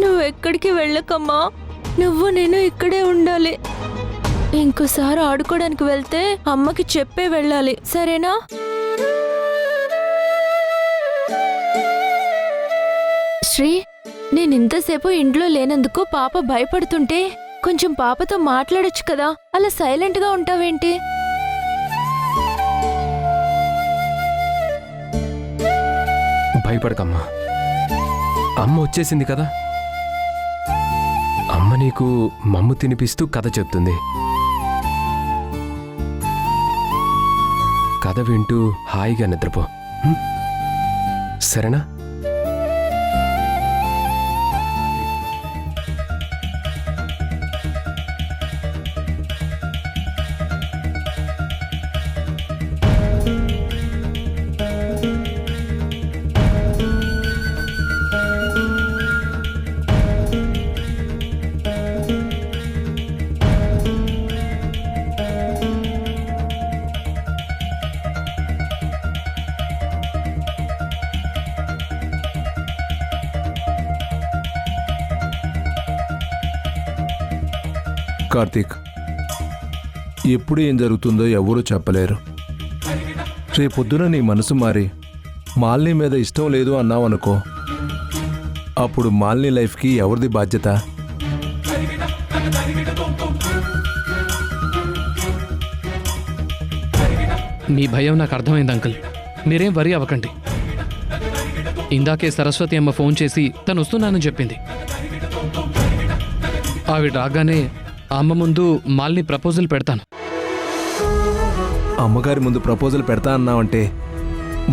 నువ్వు ఎక్కడికి వెళ్ళకమ్మా. నువ్వు నేను ఇక్కడే ఉండాలి. ఇంకోసారి ఆడుకోవడానికి వెళ్తే అమ్మకి చెప్పే వెళ్ళాలి, సరేనా? శ్రీ, నేను ఇంతసేపు ఇంట్లో లేనందుకు పాప భయపడుతుంటే కొంచెం పాపతో మాట్లాడొచ్చు కదా, అలా సైలెంట్గా ఉంటావేంటి? భయపడకమ్మా, అమ్మ వచ్చేసింది కదా. అమ్మ నీకు మమ్ము తినిపిస్తూ కథ చెప్తుంది. కథ వింటూ హాయిగా నిద్రపో, సరేనా? కార్తీక్, ఎప్పుడు ఏం జరుగుతుందో ఎవరూ చెప్పలేరు. రేపొద్దున నీ మనసు మారి మాలిని మీద ఇష్టం లేదు అన్నావు అనుకో, అప్పుడు మాలిని లైఫ్కి ఎవరిది బాధ్యత? మీ భయం నాకు అర్థమైంది అంకుల్, మీరేం వరి అవ్వకండి. ఇందాకే సరస్వతి అమ్మ ఫోన్ చేసి తను వస్తున్నానని చెప్పింది. ఆవిడ రాగానే అమ్మ ముందు మాలిని ప్రపోజల్ పెడతాను. అమ్మగారి ముందు ప్రపోజల్ పెడతా అన్నావంటే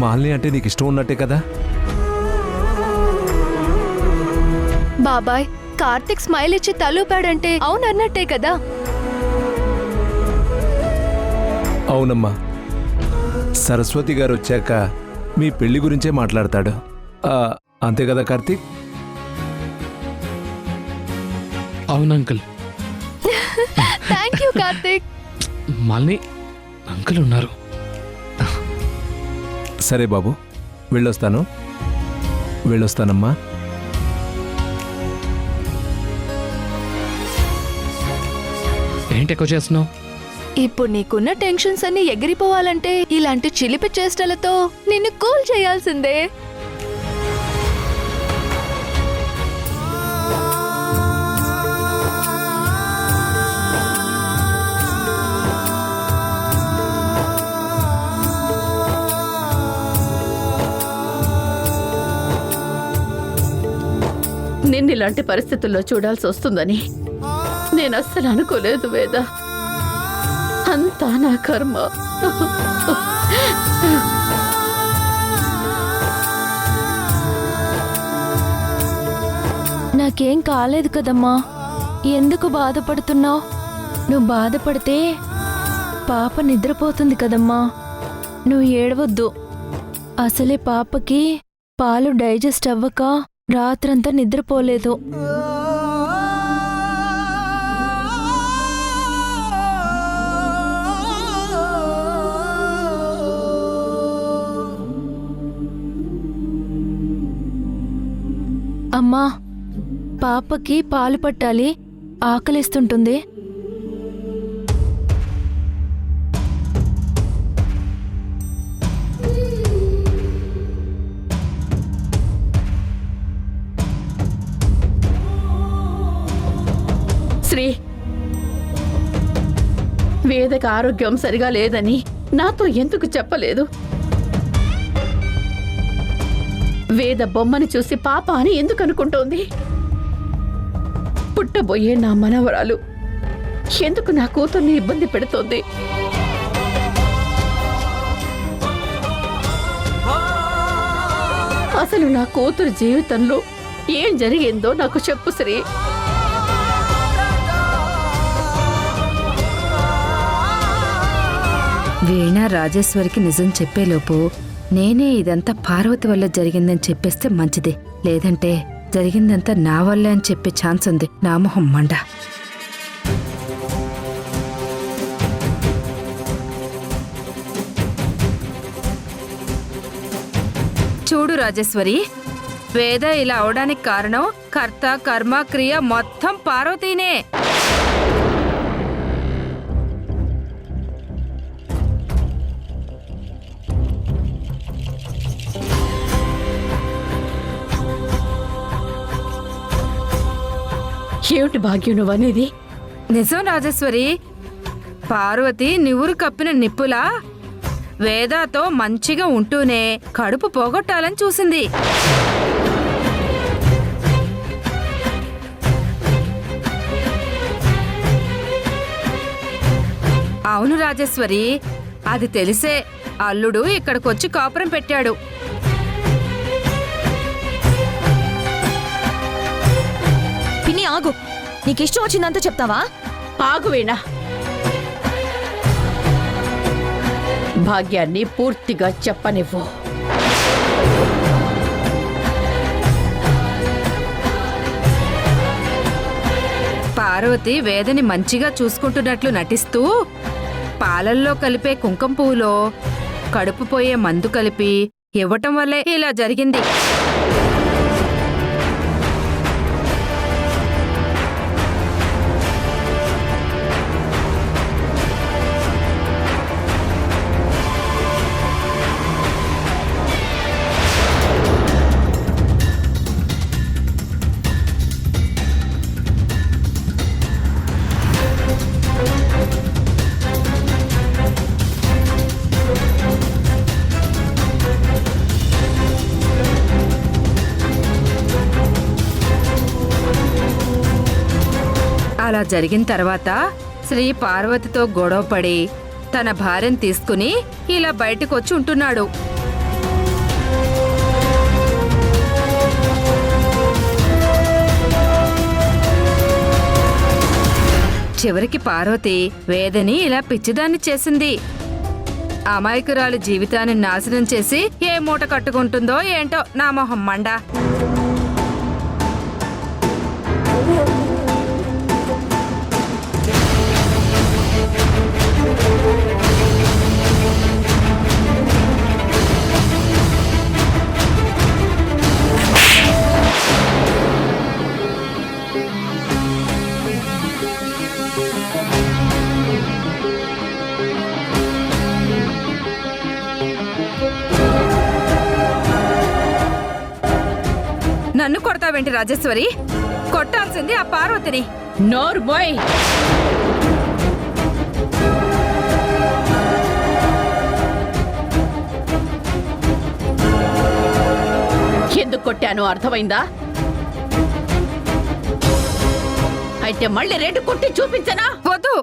మాలిని అంటే నీకు ఇష్టం ఉన్నట్టే కదా? బాబాయ్, కార్తిక్ స్మైల్ ఇచ్చి తలూపాడంటే అవునన్నట్టే కదా? అవునమ్మా, సరస్వతి గారు వచ్చాక మీ పెళ్లి గురించే మాట్లాడతాడు. అంతే కదా కార్తీక్? అవును uncle. Thank you Karthik. Malini uncle ఉన్నారు. సరే బాబు, వెళ్ళొస్తానమ్మా. ఏంటి ఎక్కువ చేస్తున్నావు? ఇప్పుడు నీకున్న టెన్షన్స్ అన్ని ఎగిరిపోవాలంటే ఇలాంటి చిలిపి చేష్టలతో నిన్ను కూల్ చేయాల్సిందే. నిన్ను ఇలాంటి పరిస్థితుల్లో చూడాల్సి వస్తుందని నేను అస్సలు అనుకోలేదు వేద. అంతా నా కర్మ. నాకేం కాలేదు కదమ్మా, ఎందుకు బాధపడుతున్నావు? నువ్వు బాధపడితే పాప నిద్రపోతుంది కదమ్మా. నువ్వు ఏడవద్దు. అసలే పాపకి పాలు డైజెస్ట్ అవ్వక రాత్రంతా నిద్రపోలేదు. అమ్మా, పాపకి పాలు పట్టాలి, ఆకలిస్తుంటుంది. శ్రీ, వేదకు ఆరోగ్యం సరిగా లేదని నాతో ఎందుకు చెప్పలేదు? వేద బొమ్మని చూసి పాప అని ఎందుకు అనుకుంటోంది? పుట్టబోయే నా మనవరాలు ఎందుకు నా కూతుర్ని ఇబ్బంది పెడుతోంది? అసలు నా కూతురు జీవితంలో ఏం జరిగిందో నాకు చెప్పు శ్రీ. వీణ రాజేశ్వరికి నిజం చెప్పేలోపు నేనే ఇదంతా పార్వతి వల్ల జరిగిందని చెప్పేస్తే మంచిది. లేదంటే జరిగిందంతా నా వల్లే అని చెప్పే ఛాన్స్ ఉంది. నా మొహం మండ. చూడు రాజేశ్వరి, వేద ఇలా అవడానికి కారణం కర్త కర్మ క్రియ మొత్తం పార్వతీనే. ఏమిటి భాగ్యం నువ్వనేది? నిజం రాజేశ్వరి, పార్వతి నివురు కప్పిన నిప్పులా వేదాతో మంచిగా ఉంటూనే కడుపు పోగొట్టాలని చూసింది. అవును రాజేశ్వరి, అది తెలిసే అల్లుడు ఇక్కడికొచ్చి కాపురం పెట్టాడు. పిన్ని ఆగు, నీకిష్టం వచ్చిందంతా చెప్తావా? ఆగువేనా? భాగ్యాన్ని పూర్తిగా చెప్పనివ్వు. పార్వతి వేదని మంచిగా చూసుకుంటున్నట్లు నటిస్తూ పాలల్లో కలిపే కుంకుమ పువ్వులో కడుపు పోయే మందు కలిపి ఇవ్వటం వల్లే ఇలా జరిగింది. అలా జరిగిన తర్వాత శ్రీ పార్వతితో గొడవపడి తన భార్యను తీసుకుని ఇలా బయటకొచ్చి ఉంటున్నాడు. చివరికి పార్వతి వేదని ఇలా పిచ్చిదాన్ని చేసింది. అమాయకురాలి జీవితాన్ని నాశనం చేసి ఏ మూట కట్టుకుంటుందో ఏంటో నా మొహం మండ. నన్ను కొడతావేంటి రాజేశ్వరి? కొట్టాల్సింది ఆ పార్వతిని. నోరు బోయ్. ఎందుకు కొట్టాను అర్థమైందా? అయితే మళ్ళీ రెండు కొట్టి చూపించనా? వద్దు.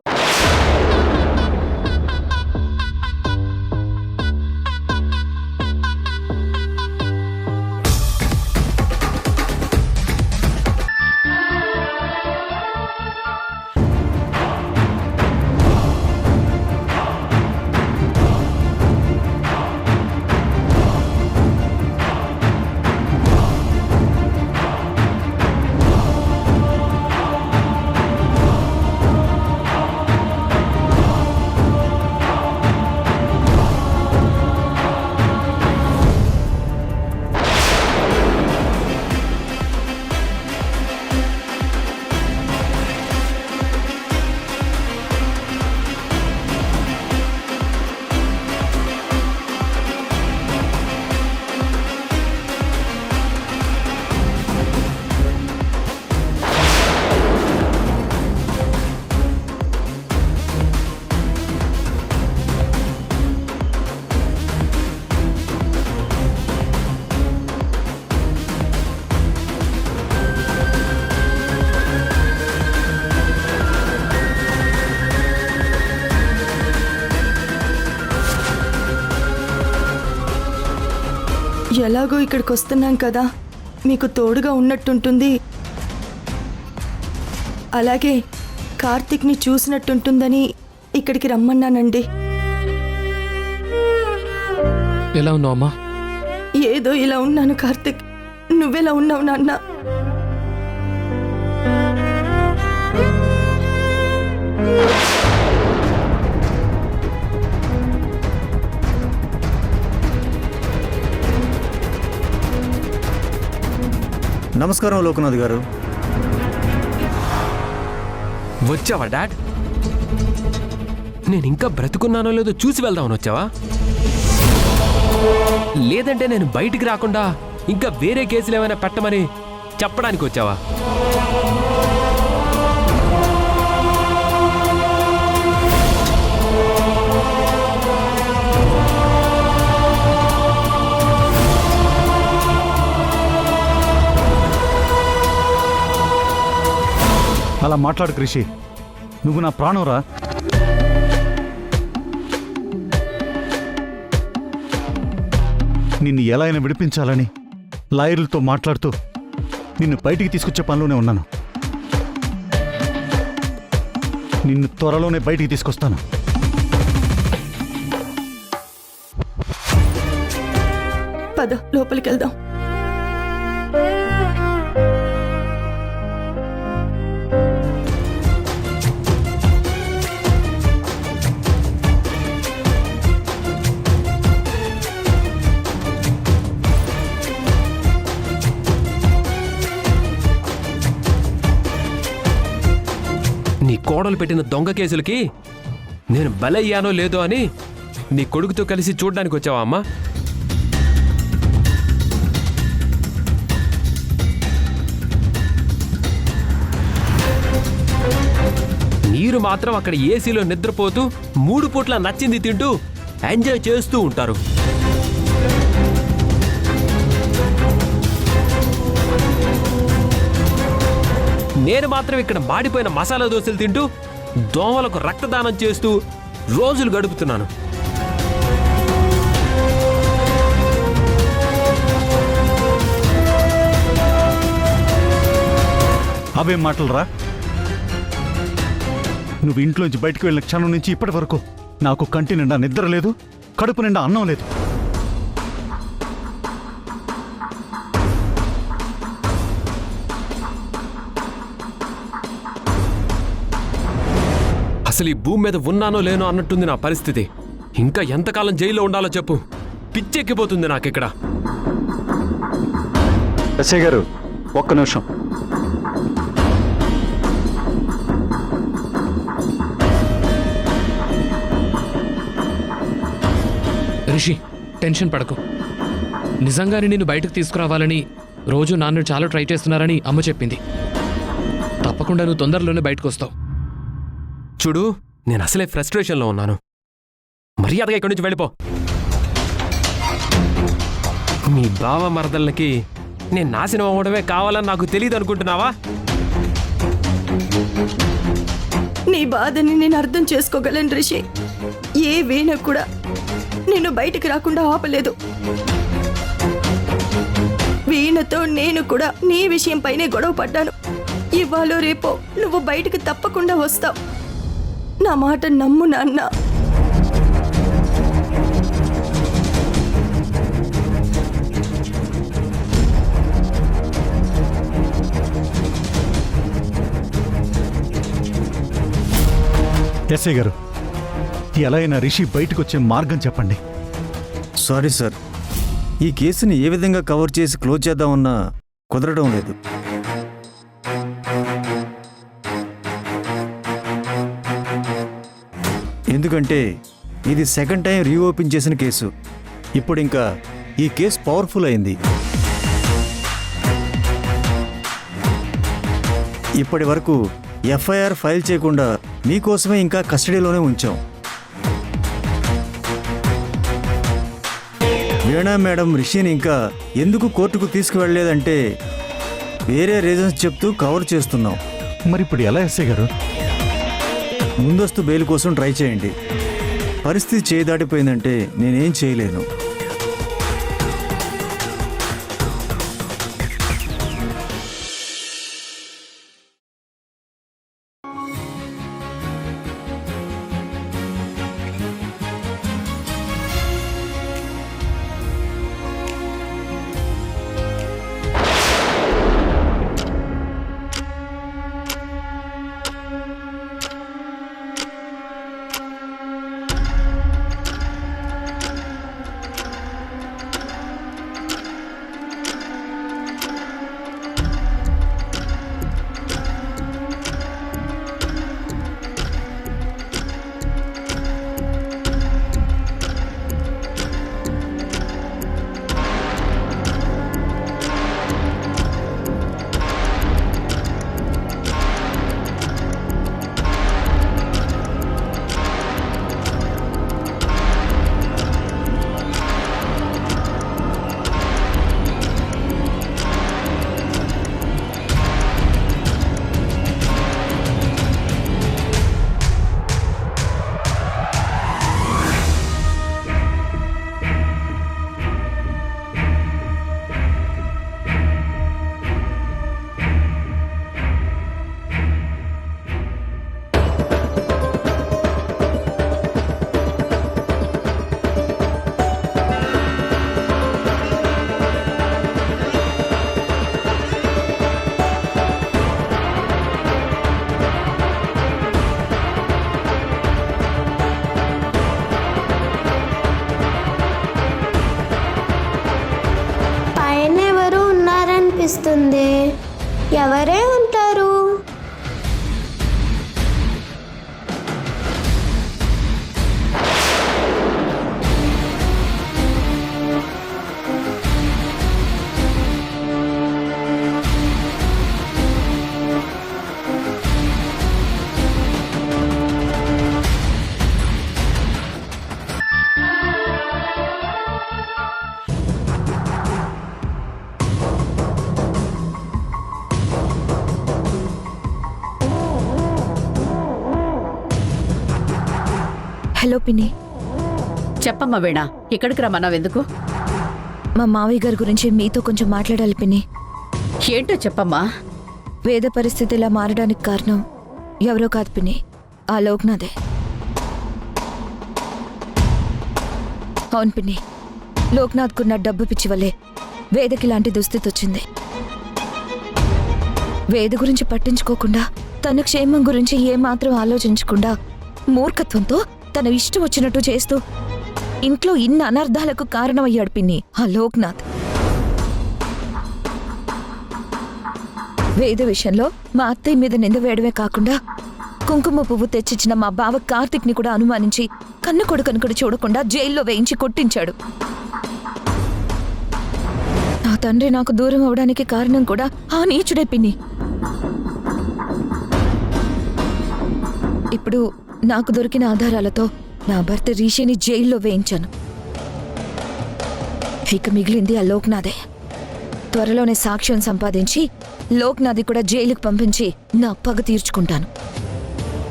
ఎలాగో ఇక్కడికి వస్తున్నాం కదా, మీకు తోడుగా ఉన్నట్టుంటుంది, అలాగే కార్తీక్ని చూసినట్టుంటుందని ఇక్కడికి రమ్మన్నానండి. ఎలా ఉన్నావు అమ్మా? ఏదో ఇలా ఉన్నాను కార్తీక్. నువ్వెలా ఉన్నావు నాన్న? నమస్కారం లోకనాథ్ గారు. వచ్చావా డాడ్? నేను ఇంకా బ్రతుకున్నానో లేదో చూసి వెళ్దామని వచ్చావా? లేదంటే నేను బయటికి రాకుండా ఇంకా వేరే కేసులు ఏమైనా పెట్టమని చెప్పడానికి వచ్చావా? అలా మాట్లాడు కృషి, నువ్వు నా ప్రాణంరా. నిన్ను ఎలా అయినా విడిపించాలని లాయర్లతో మాట్లాడుతూ నిన్ను బయటికి తీసుకొచ్చే పనిలోనే ఉన్నాను. నిన్ను త్వరలోనే బయటికి తీసుకొస్తాను. పద లోపలికి వెళ్దాం. నీ కోడలు పెట్టిన దొంగ కేసులకి నేను బలయ్యానో లేదో అని నీ కొడుకుతో కలిసి చూడ్డానికి వచ్చావా అమ్మా? మీరు మాత్రం అక్కడ ఏసీలో నిద్రపోతూ 3 పూట్ల నచ్చింది తింటూ ఎంజాయ్ చేస్తూ ఉంటారు. నేను మాత్రం ఇక్కడ మాడిపోయిన మసాలా దోశలు తింటూ దోమలకు రక్తదానం చేస్తూ రోజులు గడుపుతున్నాను. అవేం మాటలురా? నువ్వు ఇంట్లోంచి బయటకు వెళ్ళిన క్షణం నుంచి ఇప్పటి వరకు నాకు కంటి నిండా నిద్ర లేదు, కడుపు నిండా అన్నం లేదు. అసలు ఈ భూమి మీద ఉన్నానో లేనో అన్నట్టుంది నా పరిస్థితి. ఇంకా ఎంతకాలం జైల్లో ఉండాలో చెప్పు. పిచ్చెక్కిపోతుంది నాకిక్కడ. ఎస్ఐ గారు, ఒక్క నిమిషం. రిషి, టెన్షన్ పడకు. నిజంగానే నిన్ను బయటకు తీసుకురావాలని రోజు నాన్న చాలా ట్రై చేస్తున్నారని అమ్మ చెప్పింది. తప్పకుండా నువ్వు తొందరలోనే బయటకు వస్తావు. చూడు, నేను అసలే ఫ్రస్ట్రేషన్లో ఉన్నాను. మర్యాదగా ఇక్కడి నుంచి వెళ్ళిపో. మీ బావ మరదళ్ళకి నేను నాశనం అవ్వడమే కావాలని నాకు తెలియదు అనుకుంటున్నావా? నీ బాధని నేను అర్థం చేసుకోగలను రిషి. ఏ వీణ కూడా నేను బయటికి రాకుండా ఆపలేదు. వీణతో నేను కూడా నీ విషయం పైనే గొడవ పడ్డాను. ఇవాళ రేపో నువ్వు బయటికి తప్పకుండా వస్తావు. నా మాట నమ్ము నాన్న. ఎస్ఐ గారు, ఎలా అయినా రిషి బయటకు వచ్చే మార్గం చెప్పండి. సారీ సార్, ఈ కేసుని ఏ విధంగా కవర్ చేసి క్లోజ్ చేద్దామన్నా కుదరడం లేదు. ఎందుకంటే ఇది సెకండ్ టైం రీఓపెన్ చేసిన కేసు. ఇప్పుడు ఇంకా ఈ కేసు పవర్ఫుల్ అయింది. ఇప్పటి వరకు ఎఫ్ఐఆర్ ఫైల్ చేయకుండా మీకోసమే ఇంకా కస్టడీలోనే ఉంచాం. వీణా మేడం రిషిని ఇంకా ఎందుకు కోర్టుకు తీసుకువెళ్ళలేదంటే వేరే రీజన్స్ చెప్తూ కవర్ చేస్తున్నాం. మరి ఇప్పుడు ఎలా ఎస్ఐ గారు? ముందస్తు బెయిల్ కోసం ట్రై చేయండి. పరిస్థితి చేయి దాటిపోయిందంటే నేనేం చేయలేను. ఉంటుంది. ఎవరే ఉంటారు? హలో పిన్ని, చెప్పమ్మా వీణ, ఇక్కడికి రమ్మన్నావు ఎందుకు? మా మావయ్య గారి గురించి మీతో కొంచెం మాట్లాడాలి పిన్ని. ఏంటో చెప్పమ్మా. వేద పరిస్థితి ఇలా మారడానికి కారణం ఎవరో కాదు పిన్ని, ఆ లోక్నాథే. అవును పిన్ని, లోక్నాథ్కున్న డబ్బు పిచ్చి వల్లే వేదకి లాంటి దుస్థితి వచ్చింది. వేద గురించి పట్టించుకోకుండా, తన క్షేమం గురించి ఏమాత్రం ఆలోచించకుండా మూర్ఖత్వంతో తన ఇష్టం వచ్చినట్టు చేస్తూ ఇంట్లో ఇన్ని అనర్థాలకు కారణమయ్యాడు పిన్ని ఆ లోక్నాథ్. వేద విషయంలో మా అత్తయ్య మీద నింద వేయడమే కాకుండా కుంకుమ పువ్వు తెచ్చిచ్చిన మా బావ కార్తిక్ని కూడా అనుమానించి కన్ను కొడుకను కూడా చూడకుండా జైల్లో వేయించి కొట్టించాడు. నా తండ్రి నాకు దూరం అవడానికి కారణం కూడా ఆ నీచుడే పిన్ని. ఇప్పుడు నాకు దొరికిన ఆధారాలతో నా భర్త రిషిని జైల్లో వేయించాను. ఇక మిగిలింది ఆ లోక్నాథే. త్వరలోనే సాక్ష్యం సంపాదించి లోక్నాథ్ కూడా జైలుకు పంపించి నా పగ తీర్చుకుంటాను.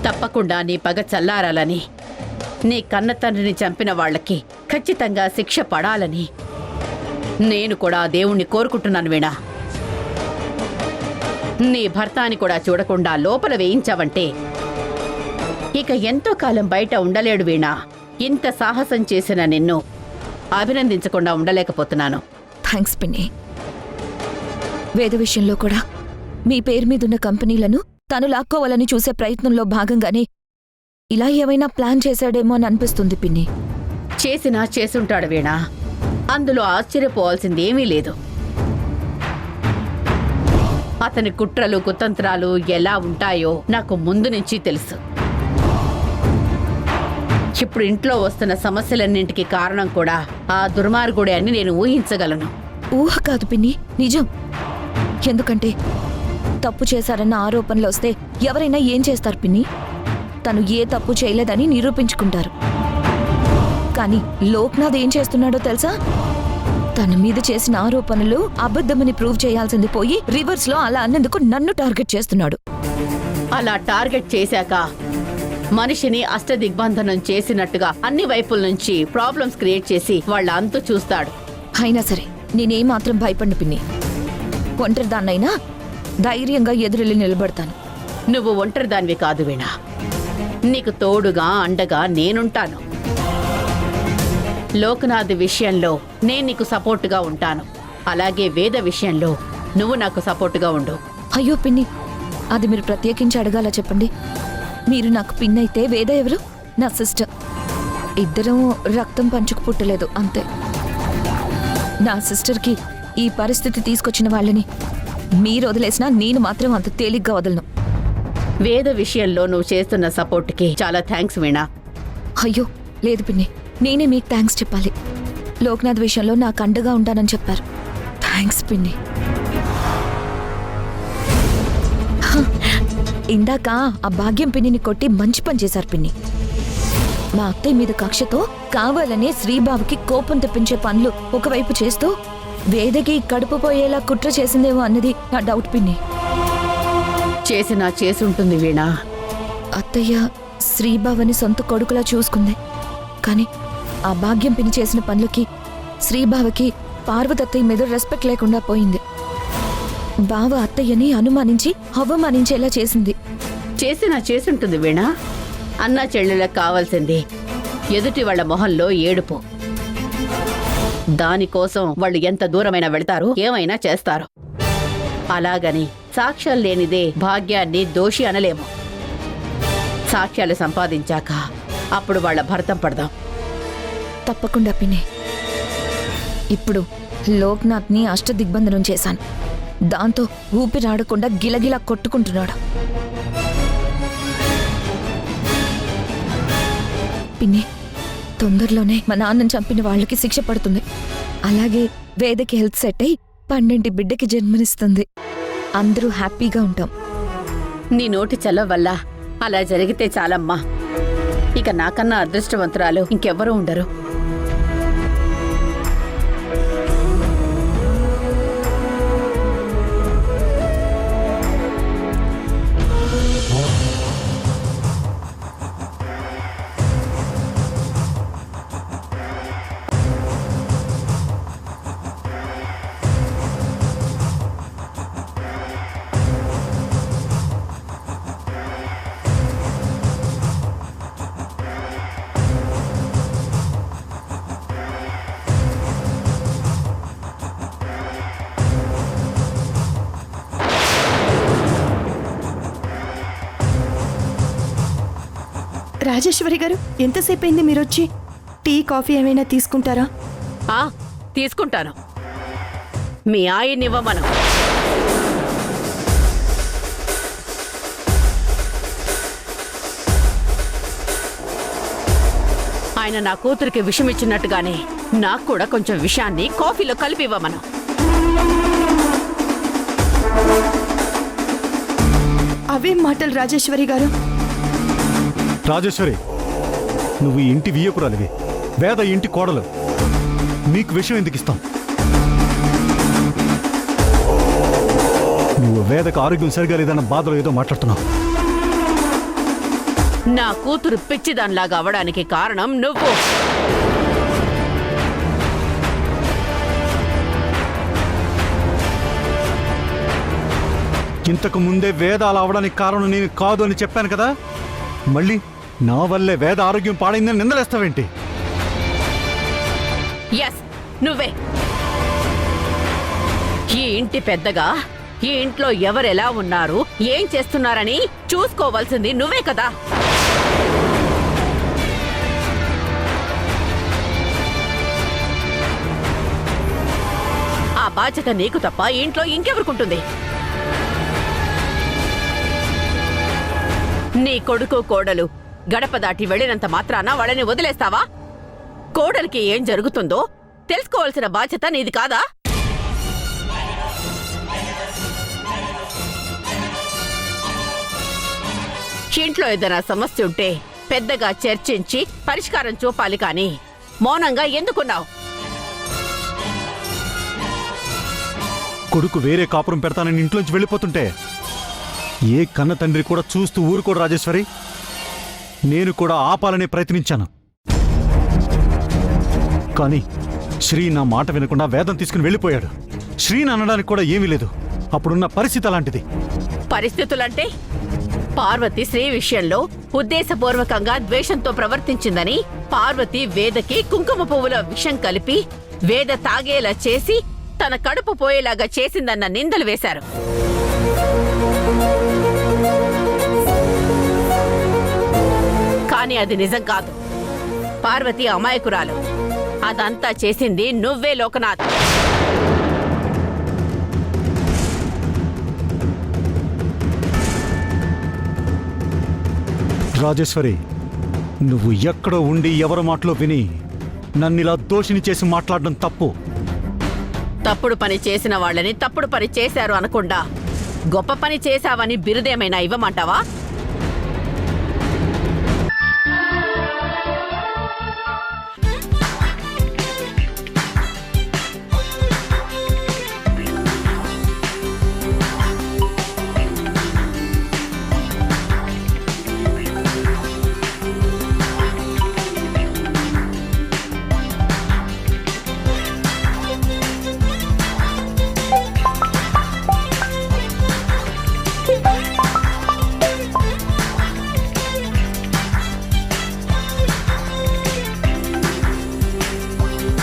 తప్పకుండా నీ పగ చల్లారాలని, నీ కన్న తండ్రిని చంపిన వాళ్ళకి ఖచ్చితంగా శిక్ష పడాలని నేను కూడా ఆ దేవుణ్ణి కోరుకుంటున్నాను వీణా. నీ భర్తాని కూడా చూడకుండా లోపల వేయించావంటే ఇక ఎంతో కాలం బయట ఉండలేడు వీణా. ఇంత సాహసం చేసిన నిన్ను అభినందించకుండా ఉండలేకపోతున్నాను. థ్యాంక్స్ పిన్ని. వేద విషయంలో కూడా మీ పేరు మీదున్న కంపెనీలను తను లాక్కోవాలని చూసే ప్రయత్నంలో భాగంగానే ఇలా ఏమైనా ప్లాన్ చేశాడేమో అని అనిపిస్తుంది పిన్ని. చేసినా చేసుంటాడు వీణా, అందులో ఆశ్చర్యపోవాల్సింది ఏమీ లేదు. అతని కుట్రలు కుతంత్రాలు ఎలా ఉంటాయో నాకు ముందు నుంచి తెలుసు. ఇప్పుడు ఇంట్లో వస్తున్న సమస్యలన్నింటికి కారణం కూడా ఆ దుర్మార్గుడే అని నేను ఊహించగలను. ఊహ కాదు పిన్ని, నిజం. ఎందుకంటే తప్పు చేశారన్న ఆరోపణలు వస్తే ఎవరైనా ఏం చేస్తారు పిన్ని? తను ఏ తప్పు చేయలేదని నిరూపించుకుంటారు. కానీ లోక్నాథ్ ఏం చేస్తున్నాడో తెలుసా? తన మీద చేసిన ఆరోపణలు అబద్ధమని ప్రూవ్ చేయాల్సింది పోయి రివర్స్ లో అలా అన్నందుకు నన్ను టార్గెట్ చేస్తున్నాడు. అలా టార్గెట్ చేశాక మనిషిని అష్టదిగ్బంధనం చేసినట్టుగా అన్ని వైపుల నుంచి ప్రాబ్లమ్స్ క్రియేట్ చేసి వాళ్ళ అంతు చూస్తాడు. అయినా సరే నేనేమాత్రం భయపడిన పిన్ని. ఒంటరిదాన్నైనా ధైర్యంగా ఎదురెళ్ళి నిలబడతాను. నువ్వు ఒంటరిదానివి కాదు వీణా, నీకు తోడుగా అండగా నేనుంటాను. లోకనాథ్ విషయంలో నేను నీకు సపోర్టుగా ఉంటాను. అలాగే వేద విషయంలో నువ్వు నాకు సపోర్టుగా ఉండు. అయ్యో పిన్ని, అది మీరు ప్రత్యేకించి అడగాల చెప్పండి. మీరు నాకు పిన్ అయితే వేద ఎవరు? నా సిస్టర్. ఇద్దరం రక్తం పంచుకు పుట్టలేదు అంతే. నా సిస్టర్కి ఈ పరిస్థితి తీసుకొచ్చిన వాళ్ళని మీరు వదిలేసినా నేను మాత్రం అంత తేలిగ్గా వదలను. వేద విషయంలో నువ్వు చేస్తున్న సపోర్ట్కి చాలా థ్యాంక్స్ వీణా. అయ్యో లేదు పిన్ని, నేనే మీకు థ్యాంక్స్ చెప్పాలి. లోక్నాథ్ విషయంలో నాకు అండగా ఉంటానని చెప్పారు. థ్యాంక్స్ పిన్ని. ఇందాక ఆ భాగ్యం పిన్నిని కొట్టి మంచి పని చేశారు పిన్ని. మా అత్తయ్య మీద కక్షతో కావాలనే శ్రీబాబుకి కోపం తెప్పించే పనులు ఒకవైపు చేస్తూ వేదకి కడుపు పోయేలా కుట్ర చేసిందేమో అన్నది నా డౌట్ పిన్ని. చేసినా చేసుంటుంది వీణా. అత్తయ్య శ్రీబాబుని సొంత కొడుకులా చూసుకుంది. కానీ ఆ భాగ్యం పిన్ని చేసిన పనులకి శ్రీబాబుకి పార్వతత్తయ్య మీద రెస్పెక్ట్ లేకుండా పోయింది. బావ అత్తయ్యని అనుమానించి అవమానించేలా చేసింది. చేసినా చేసుంటుంది వీణా. అన్నా చెల్లెలకు కావాల్సింది ఎదుటి వాళ్ల మొహంలో ఏడుపు. దానికోసం వాళ్ళు ఎంత దూరమైనా వెళ్తారు, ఏమైనా చేస్తారు. అలాగని సాక్ష్యాలు లేనిదే భాగ్యాన్ని దోషి అనలేము. సాక్ష్యాలు సంపాదించాక అప్పుడు వాళ్ళ భర్తం పడదాం. తప్పకుండా పిన్ని. ఇప్పుడు లోక్నాథ్ని అష్టదిగ్బంధనం చేశాను. దాంతో ఊపిరాడకుండా గిలగిలా కొట్టుకుంటున్నాడు. పిన్ని, తొందరలోనే మా నాన్నని చంపిన వాళ్ళకి శిక్ష పడుతుంది. అలాగే వేదకి హెల్త్ సెట్ అయి 12 బిడ్డకి జన్మనిస్తుంది. అందరూ హ్యాపీగా ఉంటాం. నీ నోటి చలవ వల్ల అలా జరిగితే చాలమ్మా. ఇక నాకన్నా అదృష్టవంతురాలు ఇంకెవ్వరూ ఉండరు. రాజేశ్వరి గారు, ఎంతసేపు అయింది మీరొచ్చి? టీ కాఫీ ఏమైనా తీసుకుంటారా? తీసుకుంటాను. మీ ఆయన్నివ్వమను. ఆయన నా కూతురికి విషం ఇచ్చినట్టుగానే నాకు కూడా కొంచెం విషాన్ని కాఫీలో కలిపి ఇవ్వమను. అవేం మాటలు రాజేశ్వరి గారు? రాజేశ్వరి, నువ్వు ఈ ఇంటి వియ్యపురాలివి, వేద ఇంటి కోడలు. నీకు విషయం ఎందుకు ఇస్తాం? నువ్వు వేదకు ఆరోగ్యం సరిగా లేదన్న బాధలో ఏదో మాట్లాడుతున్నావు. నా కూతురు పిచ్చిదానిలాగా అవడానికి కారణం నువ్వు. ఇంతకు ముందే వేద అలా అవడానికి కారణం నేను కాదు అని చెప్పాను కదా. మళ్ళీ నా వల్లే వేద ఆరోగ్యం పాడైందని నిందలేస్తావేంటి? ఎస్, నువ్వే. ఈ ఇంటి పెద్దగా ఈ ఇంట్లో ఎవరెలా ఉన్నారు, ఏం చేస్తున్నారని చూసుకోవాల్సింది నువ్వే కదా. ఆ బాధ్యత నీకు తప్ప ఇంట్లో ఇంకెవరుకుంటుంది? నీ కొడుకు కోడలు గడప దాటి వెళ్ళినంత మాత్రాన వాళ్ళని వదిలేస్తావా? కోడలికి ఏం జరుగుతుందో తెలుసుకోవాల్సిన బాధ్యత నీది కాదా? ఇంట్లో ఏదైనా సమస్య ఉంటే పెద్దగా చర్చించి పరిష్కారం చూపాలి కానీ మౌనంగా ఎందుకున్నావు? కొడుకు వేరే కాపురం పెడతానని ఇంట్లోంచి వెళ్ళిపోతుంటే ఏ కన్న తండ్రి కూడా చూస్తూ ఊరుకోడు రాజేశ్వరి. నేను కూడా ఆపాలనే ప్రయత్నించాను, కానీ శ్రీ నా మాట వినకుండా వేదం తీసుకుని వెళ్ళిపోయాడు. శ్రీని అనడానికి కూడా ఏమీ లేదు. అప్పుడున్న పరిస్థితి అలాంటిది. పరిస్థితులంటే పార్వతి శ్రీ విషయంలో ఉద్దేశపూర్వకంగా ద్వేషంతో ప్రవర్తించిందని పార్వతి వేదకి కుంకుమ పువ్వులో విషం కలిపి వేద తాగేలా చేసి తన కడుపు పోయేలాగా చేసిందన్న నిందలు వేశారు. కానీ అది నిజం కాదు. పార్వతి అమాయకురాలు. అదంతా చేసింది నువ్వే లోకనాథ్. రాజేశ్వరి, నువ్వు ఎక్కడో ఉండి ఎవరి మాటలో విని నన్నిలా దోషిని చేసి మాట్లాడడం తప్పు. తప్పుడు పని చేసిన వాళ్ళని తప్పుడు పని చేశారు అనకుండా గొప్ప పని చేశావని బిరుదేమైనా ఇవ్వమంటావా?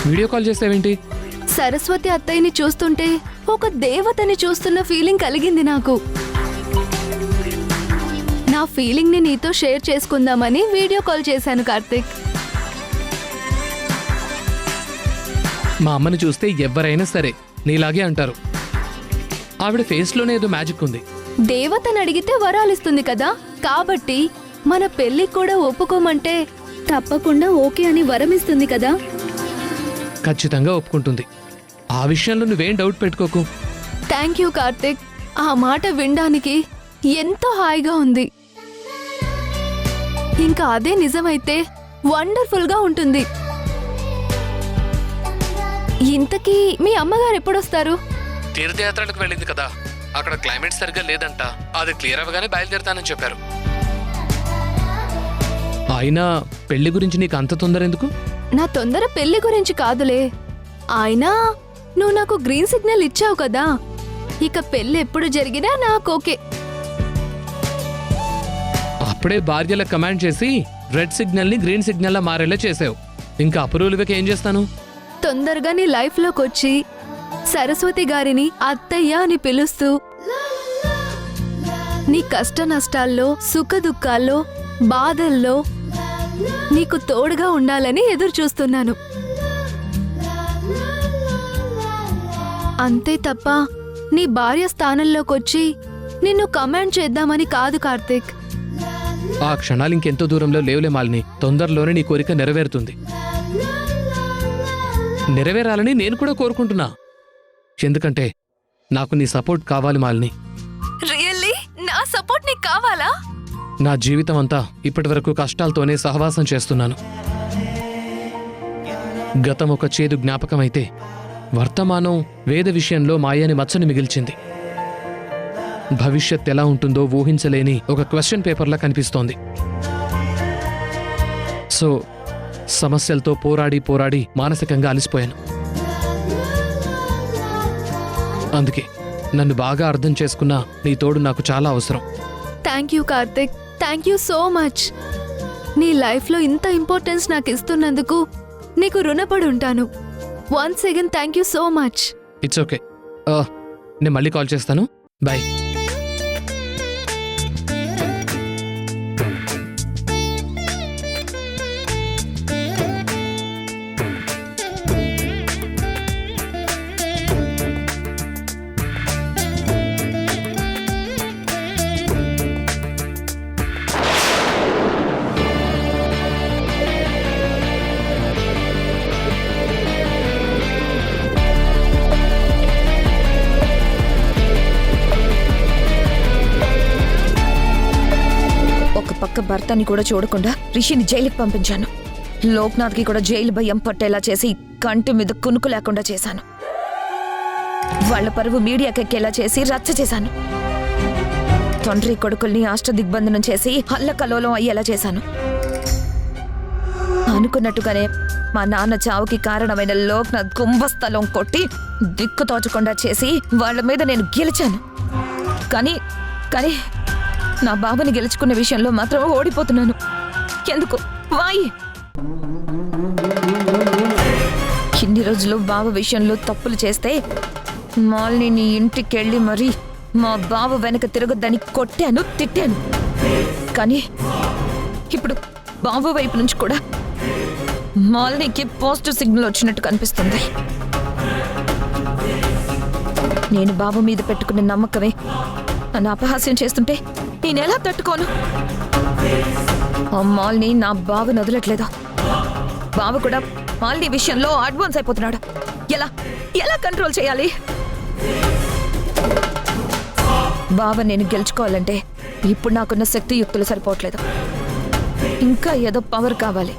వీడియో కాల్ చేసావేంటి? సరస్వతి అత్తయ్యని చూస్తుంటే ఒక దేవతని చూస్తున్న ఫీలింగ్ కలిగింది నాకు. నా ఫీలింగ్ ని నీతో షేర్ చేసుకుందామని వీడియో కాల్ చేశాను కార్తీక్. మా అమ్మని చూస్తే ఎవరైనా సరే నీలాగే అంటారు. ఆవిడ ఫేస్లోనే ఏదో మ్యాజిక్ ఉంది. దేవతను అడిగితే వరాలిస్తుంది కదా, కాబట్టి మన పెళ్లికి కూడా ఒప్పుకోమంటే తప్పకుండా ఓకే అని వరమిస్తుంది కదా. ఖచ్చితంగా ఒప్పుకుంటుంది. ఆ విషయంలో నువ్వేం డౌట్ పెట్టుకోకు. Thank you Karthik. ఆ మాట వినడానికి ఎంతో హాయిగా ఉంది. ఇంకా అదే నిజమైతే వండర్ఫుల్ గా ఉంటుంది. ఇంతకీ మీ అమ్మగారు ఎప్పుడొస్తారు? తీర్థయాత్రలకు వెళ్ళింది కదా, అక్కడ క్లైమేట్ సరిగ్గా లేదంట. అది క్లియర్ అవ్వగానే బయలుదేరతానని చెప్పారు. అయినా పెళ్లి గురించి నీకు అంత తొందర ఎందుకు? నా తొందర పెళ్లి గురించి కాదులే. అయినా నువ్వు నాకు గ్రీన్ సిగ్నల్ ఇచ్చావు కదా, ఇక పెళ్లి ఎప్పుడు జరిగినా నాకు ఓకే. అప్పుడే భార్యలకు కమాండ్ చేసి రెడ్ సిగ్నల్ ని గ్రీన్ సిగ్నల్ లా మారేలా చేసావు. ఇంకా అప్రూవల్కి ఏం చేస్తాను? తొందరగా నీ లైఫ్ లోకి వచ్చి సరస్వతి గారిని అత్తయ్య అని పిలుస్తూ నీ కష్ట నష్టాల్లో, సుఖ దుఃఖాల్లో, బాధల్లో నీకు తోడుగా ఉండాలని ఎదురు చూస్తున్నాను. అంతే తప్ప నీ భార్య స్థానంలోకొచ్చి నిన్ను కమాండ్ చేద్దామని కాదు కార్తీక్. ఆ క్షణాలు ఇంకెంతో దూరంలో లేవులే మాలిని. తొందరలోనే నీ కోరిక నెరవేరుతుంది. నెరవేరాలని నేను కూడా కోరుకుంటున్నా. ఎందుకంటే నాకు నీ సపోర్ట్ కావాలి మాలిని. రియల్లీ నా సపోర్ట్ నీకు కావాలా? నా జీవితం అంతా ఇప్పటి వరకు కష్టాలతోనే సహవాసం చేస్తున్నాను. గతం ఒక చేదు జ్ఞాపకమైతే వర్తమానం వేద విషయంలో మాయని మచ్చని మిగిల్చింది. భవిష్యత్ ఎలా ఉంటుందో ఊహించలేని ఒక క్వశ్చన్ పేపర్లా కనిపిస్తోంది. సో సమస్యలతో పోరాడి పోరాడి మానసికంగా అలసిపోయాను. అందుకే నన్ను బాగా అర్థం చేసుకున్న నీ తోడు నాకు చాలా అవసరం. Thank you Karthik, thank you so much. నీ లైఫ్లో ఇంత ఇంపార్టెన్స్ నాకు ఇస్తున్నందుకు నీకు రుణపడి ఉంటాను. Once again thank you so much. It's okay. నేను మళ్ళీ కాల్ చేస్తాను. బాయ్. పక్క భర్తని కూడా చూడకుండా రిషిని జైలుకి పంపించాను. లోక్నాథ్కి కూడా జైలు భయం పట్టేలా చేసి కంటి మీద కునుకు లేకుండా చేశాను. వాళ్ల పరువు మీడియాకెక్కేలా చేసి రచ్చ చేశాను. తండ్రి కొడుకుల్ని అష్టదిగ్బంధనం చేసి హల్లకల్లోలం అయ్యేలా చేశాను. అనుకున్నట్టుగానే మా నాన్న చావుకి కారణమైన లోక్నాథ్ కుంభస్థలం కొట్టి దిక్కు తోచకుండా చేసి వాళ్ల మీద నేను గెలిచాను. కానీ కానీ నా బాబుని గెలుచుకున్న విషయంలో మాత్రం ఓడిపోతున్నాను. ఎందుకు? వాయి ఇన్ని రోజులు బాబు విషయంలో తప్పులు చేస్తే మాల్ని నీ ఇంటికెళ్ళి మరి మా బాబు వెనక తిరగొద్దని కొట్టాను, తిట్టాను. కానీ ఇప్పుడు బాబు వైపు నుంచి కూడా మాల్నీకి పాజిటివ్ సిగ్నల్ వచ్చినట్టు కనిపిస్తుంది. నేను బాబు మీద పెట్టుకున్న నమ్మకమే నన్ను అపహాస్యం చేస్తుంటే నేనెలా తట్టుకోను? ఆ మాల్ని నా బాబు వదలట్లేదు. బాబు కూడా మాల్ని విషయంలో అడ్వాన్స్ అయిపోతున్నాడు. ఎలా ఎలా కంట్రోల్ చేయాలి? బాబు నేను గెలుచుకోవాలంటే ఇప్పుడు నాకున్న శక్తి యుక్తులు సరిపోవట్లేదు. ఇంకా ఏదో పవర్ కావాలి.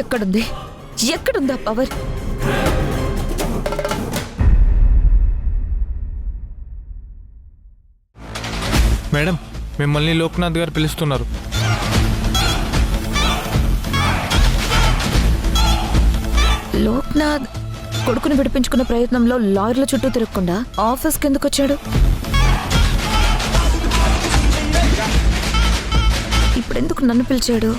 ఎక్కడుంది? ఎక్కడుందా పవర్? మేడం, మిమ్మల్ని లోక్నాథ్ గారు పిలుస్తున్నారు. లోక్నాథ్ కొడుకుని విడిపించుకున్న ప్రయత్నంలో లాయర్ల చుట్టూ తిరగకుండా ఆఫీస్కి ఎందుకు వచ్చాడు? ఇప్పుడెందుకు నన్ను పిలిచాడు?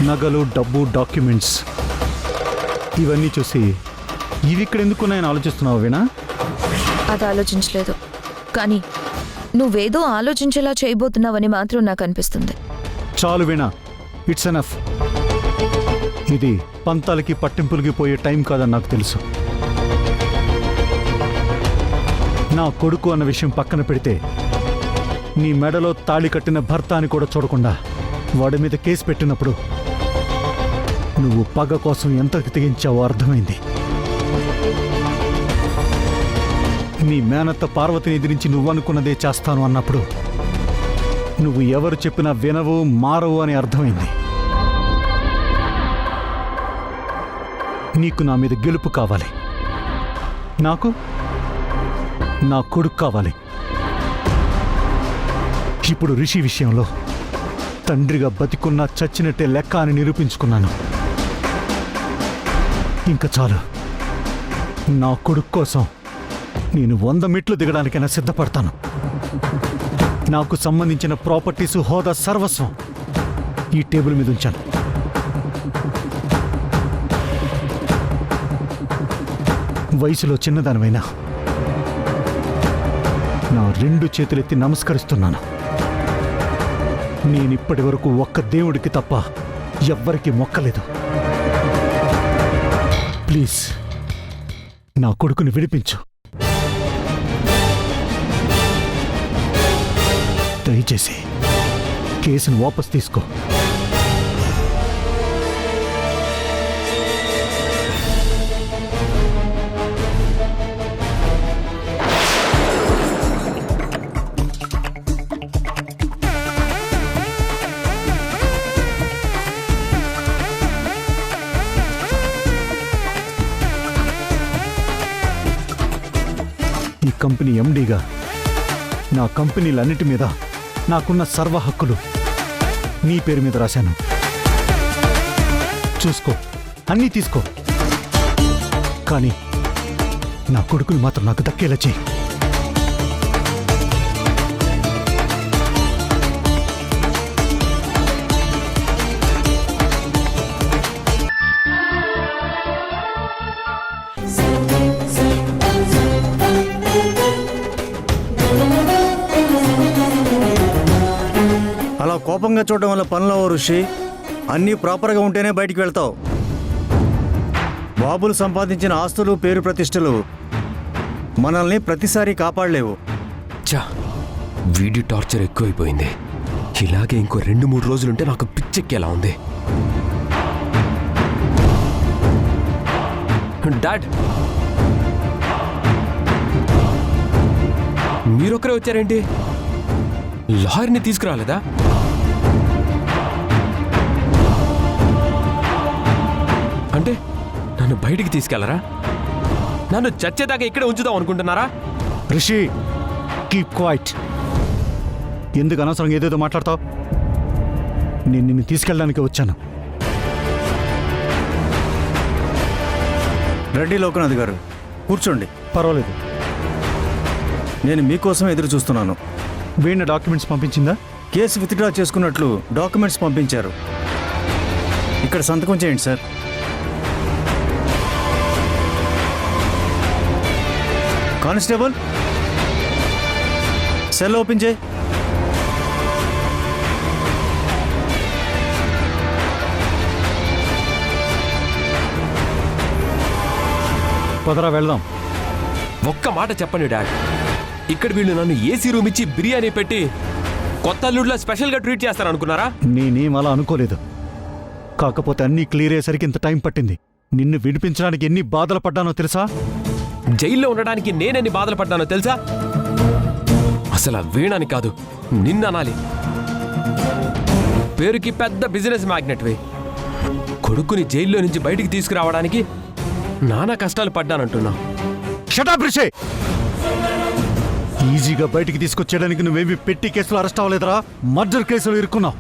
నగలు, డబ్బు, డాక్యుమెంట్స్ ఇవన్నీ చూసి ఇవి ఇక్కడ ఎందుకున్నాయని ఆలోచిస్తున్నావు వీణా? అది ఆలోచించలేదు, కానీ నువ్వేదో ఆలోచించేలా చేయబోతున్నావని మాత్రం నాకు అనిపిస్తుంది. చాలు వీణా, ఇట్స్ ఎనఫ్. ఇది పంతాలకి పట్టింపులకి పోయే టైం కాదని నాకు తెలుసు. నా కొడుకు అన్న విషయం పక్కన పెడితే నీ మెడలో తాళి కట్టిన భర్త అని కూడా చూడకుండా వాడి మీద కేసు పెట్టినప్పుడు నువ్వు పగ కోసం ఎంతకు తెగించావో అర్థమైంది. నీ మేనత్త పార్వతిని ఎదిరించి నువ్వనుకున్నదే చేస్తాను అన్నప్పుడు నువ్వు ఎవరు చెప్పినా వినవు, మారవు అని అర్థమైంది. నీకు నా మీద గెలుపు కావాలి, నాకు నా కొడుకు కావాలి. ఇప్పుడు రిషి విషయంలో తండ్రిగా బతికున్నా చచ్చినట్టే లెక్క అని నిరూపించుకున్నాను. ఇంకా చాలు. నా కొడుకు కోసం నేను 100 మెట్లు దిగడానికైనా సిద్ధపడతాను. నాకు సంబంధించిన ప్రాపర్టీస్, హోదా, సర్వస్వం ఈ టేబుల్ మీద ఉంచాను. వయసులో చిన్నదానివైనా నా 2 చేతులెత్తి నమస్కరిస్తున్నాను. నేనిప్పటి వరకు ఒక్క దేవుడికి తప్ప ఎవ్వరికీ మొక్కలేదు. ప్లీజ్ నా కొడుకుని విడిపించు. దయచేసి కేసును వాపస్ తీసుకో. ఈ కంపెనీ ఎండీగా నా కంపెనీలన్నిటి మీద నాకున్న సర్వ హక్కులు నీ పేరు మీద రాశాను. చూసుకో, అన్నీ తీసుకో, కానీ నా కొడుకుని మాత్రం నాకు దక్కేలా చేయి. అలా కోపంగా చూడడం వల్ల పనులు ఋషి. అన్నీ ప్రాపర్గా ఉంటేనే బయటికి వెళ్తావు. బాబులు సంపాదించిన ఆస్తులు, పేరు ప్రతిష్టలు మనల్ని ప్రతిసారి కాపాడలేవు. చా, వీడి టార్చర్ ఎక్కువైపోయింది. ఇలాగే ఇంకో 2-3 రోజులుంటే నాకు పిచ్చెక్కేలా ఉంది. డాడ్, మీరొక్కరే వచ్చారేంటి? లాయర్ని తీసుకురాలేదా? అంటే నన్ను బయటికి తీసుకెళ్లరా? నన్ను చచ్చేదాకా ఇక్కడే ఉంచుదాం అనుకుంటున్నారా? Rishi, keep quiet. ఎందుకు అనవసరంగా ఏదేదో మాట్లాడతావు? నేను నిన్ను తీసుకెళ్ళడానికి వచ్చాను. రెడ్డి లోకనాథ్ గారు, కూర్చోండి. పర్వాలేదు. నేను మీకోసం ఎదురు చూస్తున్నాను. వీణ డాక్యుమెంట్స్ పంపించిందా? కేసు విత్డ్రా చేసుకున్నట్లు డాక్యుమెంట్స్ పంపించారు. ఇక్కడ సంతకం చేయండి సార్. కానిస్టేబుల్, సెల్ ఓపెన్ చేయి. పదరా వెళ్దాం. ఒక్క మాట చెప్పండి డాడ్. ఇక్కడ వీళ్ళు నన్ను ఏసీ రూమ్ ఇచ్చి బిర్యానీ పెట్టి కొత్త అల్లుడిలో స్పెషల్గా ట్రీట్ చేస్తారనుకున్నారా? నేనేం అలా అనుకోలేదు. కాకపోతే అన్నీ క్లియర్ అయ్యేసరికి ఇంత టైం పట్టింది. నిన్ను విడిపించడానికి ఎన్ని బాధలు పడ్డానో తెలుసా? జైల్లో ఉండడానికి నేనెన్ని బాధలు పడ్డానో తెలుసా? అసలు వీణని కాదు, నిన్ననాలి. పేరుకి పెద్ద బిజినెస్ మ్యాగ్నెట్వి. కొడుకుని జైల్లో నుంచి బయటికి తీసుకురావడానికి నానా కష్టాలు పడ్డానంటున్నా. Shut up Rishi! ఈజీగా బయటికి తీసుకొచ్చేయడానికి నువ్వేమి పెట్టి కేసులో అరెస్ట్ అవ్వలేదురా. మర్డర్ కేసులో ఇరుక్కున్నావు.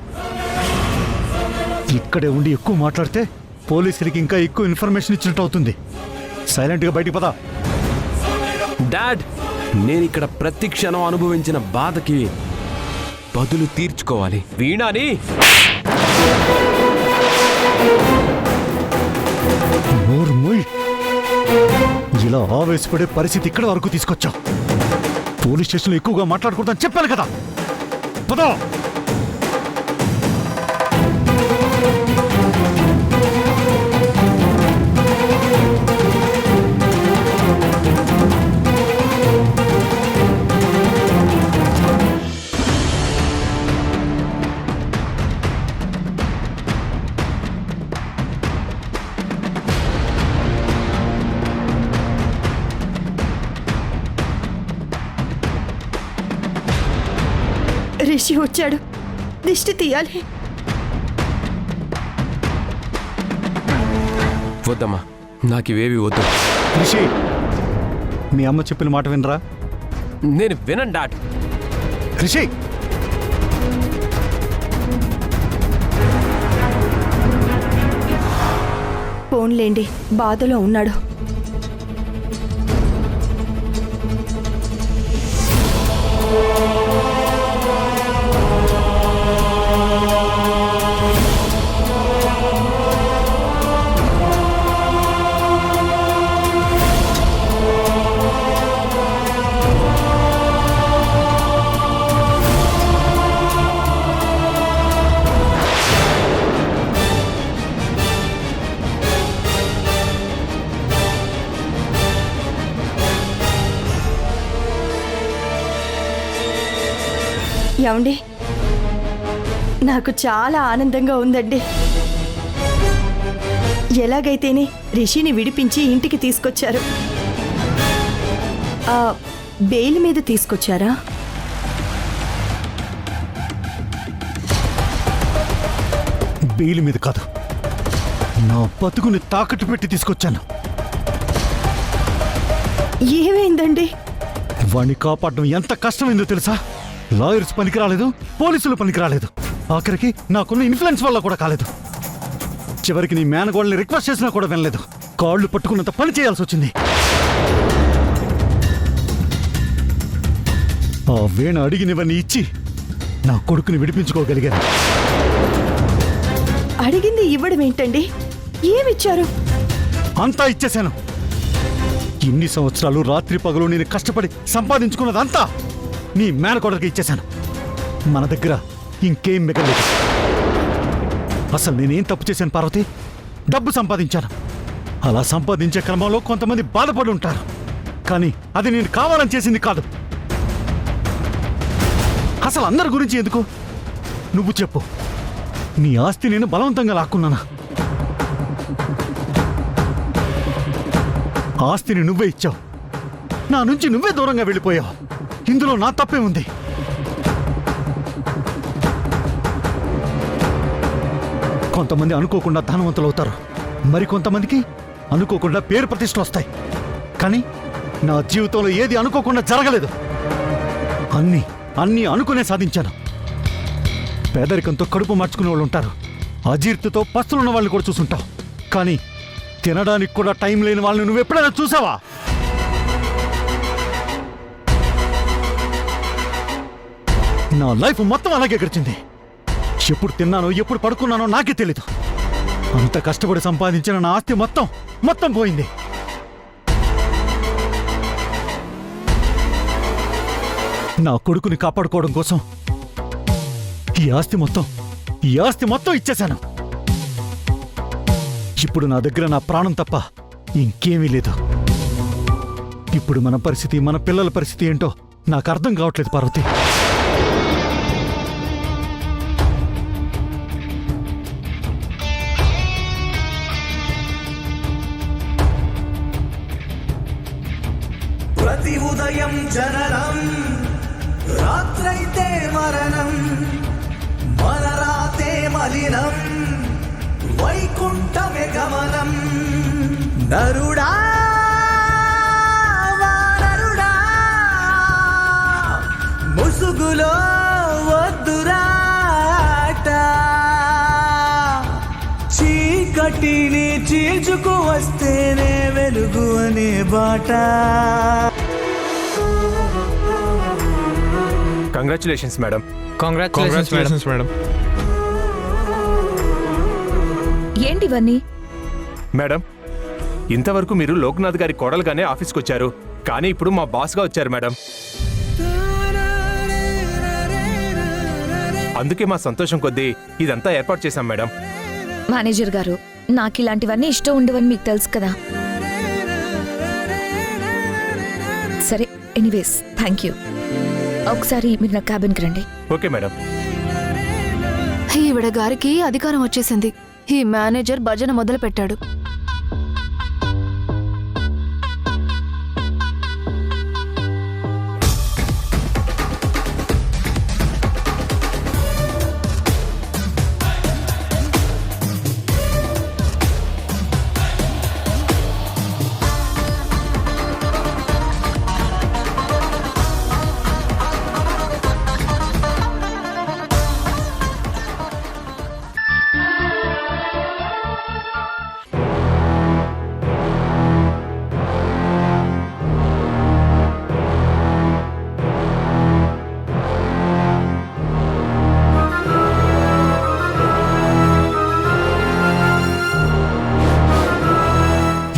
ఇక్కడే ఉండి ఎక్కువ మాట్లాడితే పోలీసులకి ఇంకా ఎక్కువ ఇన్ఫర్మేషన్ ఇచ్చినట్టు అవుతుంది. సైలెంట్గా బయటికి పదా. డాడ్, నేనిక్కడ ప్రతి క్షణం అనుభవించిన బాధకి బదులు తీర్చుకోవాలి. వీణాని ఆవేశపడే పరిస్థితి ఇక్కడ వరకు తీసుకొచ్చావు. పోలీస్ స్టేషన్లో ఎక్కువగా మాట్లాడకూడదని చెప్పాను కదా. పదో. రిషి వచ్చాడు, దిష్టి తీయాలి. వద్దమ్మా, నాకివేవి వద్దు. రిషి, మీ అమ్మ చెప్పిన మాట వినరా? నేను వినండి డాడ్. రిషి, ఫోన్లేండి, బాధలో ఉన్నాడు. ఏమండి, నాకు చాలా ఆనందంగా ఉందండి. ఎలాగైతేనే రిషిని విడిపించి ఇంటికి తీసుకొచ్చారు. బెయిల్ మీద తీసుకొచ్చారా? బెయిల్ మీద కాదు, నా బతుకుని తాకట్టు పెట్టి తీసుకొచ్చాను. ఏమైందండి? వాణ్ణి కాపాడడం ఎంత కష్టమైందో తెలుసా? లాయర్స్ పనికి రాలేదు, పోలీసులు పనికి రాలేదు, ఆఖరికి నాకున్న ఇన్ఫ్లుయెన్స్ వల్ల కూడా కాలేదు. చివరికి నీ మేనగోళ్ళని రిక్వెస్ట్ చేసినా కూడా వినలేదు. కాళ్ళు పట్టుకున్నంత పని చేయాల్సి వచ్చింది. ఆ వీణ అడిగినవన్నీ ఇచ్చి నా కొడుకుని విడిపించుకోగలిగాను. అడిగింది ఇవ్వడం ఏంటండి? ఏమిచ్చారు? అంతా ఇచ్చేశాను. ఇన్ని సంవత్సరాలు రాత్రి పగలు నేను కష్టపడి సంపాదించుకున్నదంతా నీ మేనకోడలికి ఇచ్చేశాను. మన దగ్గర ఇంకేం మిగలేదు. అసలు నేనేం తప్పు చేశాను పార్వతి? డబ్బు సంపాదించాను. అలా సంపాదించే క్రమంలో కొంతమంది బాధపడి ఉంటారు, కానీ అది నేను కావాలని చేసింది కాదు. అసలు అందరి గురించి ఎందుకు? నువ్వు చెప్పు. నీ ఆస్తి నేను బలవంతంగా లాక్కున్నానా? ఆస్తిని నువ్వే ఇచ్చావు, నా నుంచి నువ్వే దూరంగా వెళ్ళిపోయావు. ఇందులో నా తప్పే ఉంది. కొంతమంది అనుకోకుండా ధనవంతులు అవుతారు, మరికొంతమందికి అనుకోకుండా పేరు ప్రతిష్టలు వస్తాయి. కానీ నా జీవితంలో ఏది అనుకోకుండా జరగలేదు. అన్నీ అనుకునే సాధించాను. పేదరికంతో కడుపు మార్చుకునే వాళ్ళు ఉంటారు, అజీర్తితో పస్తులున్న వాళ్ళు కూడా చూసుంటావు. కానీ తినడానికి కూడా టైం లేని వాళ్ళని నువ్వు ఎప్పుడైనా చూసావా? నా లైఫ్ మొత్తం అలాగే గడిచింది. ఎప్పుడు తిన్నానో ఎప్పుడు పడుకున్నానో నాకే తెలీదు. అంత కష్టపడి సంపాదించిన నా ఆస్తి మొత్తం పోయింది. నా కొడుకుని కాపాడుకోవడం కోసం ఈ ఆస్తి మొత్తం ఇచ్చేశాను. ఇప్పుడు నా దగ్గర నా ప్రాణం తప్ప ఇంకేమీ లేదు. ఇప్పుడు మన పరిస్థితి, మన పిల్లల పరిస్థితి ఏంటో నాకు అర్థం కావట్లేదు పార్వతి. ప్రతి ఉదయం జననం, రాత్రైతే మరణం, మరరాతే మలినం, వైకుంఠమే గమనం. నరుడా వానరుడా, ముసుగులో వద్దురాట, చీకటిని చీల్చుకు వస్తేనే వెలుగు అనే బాట. Congratulations madam. Congratulations madam. ఏంటివన్నీ? మేడం, ఇంతవరకు మీరు లోక్నాథ్ గారి కోడలుగానే ఆఫీస్కి వచ్చారు, కానీ ఇప్పుడు మా బాస్గా వచ్చారు మేడం. అందుకే మా సంతోషం కొద్దీ ఇదంతా ఏర్పాటు చేశాం మేడం. మేనేజర్ గారు, నాకు ఇలాంటివన్నీ ఇష్టం ఉండవని మీకు తెలుసు కదా. సరే, ఎనీవేస్ థ్యాంక్ యూ. ఒకసారి మీరు నా క్యాబిన్కి రండి. Okay madam. ఈవిడ గారికి అధికారం వచ్చేసింది. ఈ మేనేజర్ భజన మొదలు పెట్టాడు.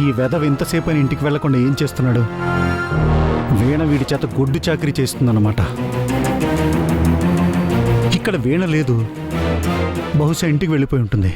ఈ వెధవ ఇంతసేపు అని ఇంటికి వెళ్లకుండా ఏం చేస్తున్నాడు? వీణ వీడి చేత గొడ్డు చాకరీ చేస్తుందన్నమాట. ఇక్కడ వీణ లేదు, బహుశా ఇంటికి వెళ్ళిపోయి ఉంటుంది.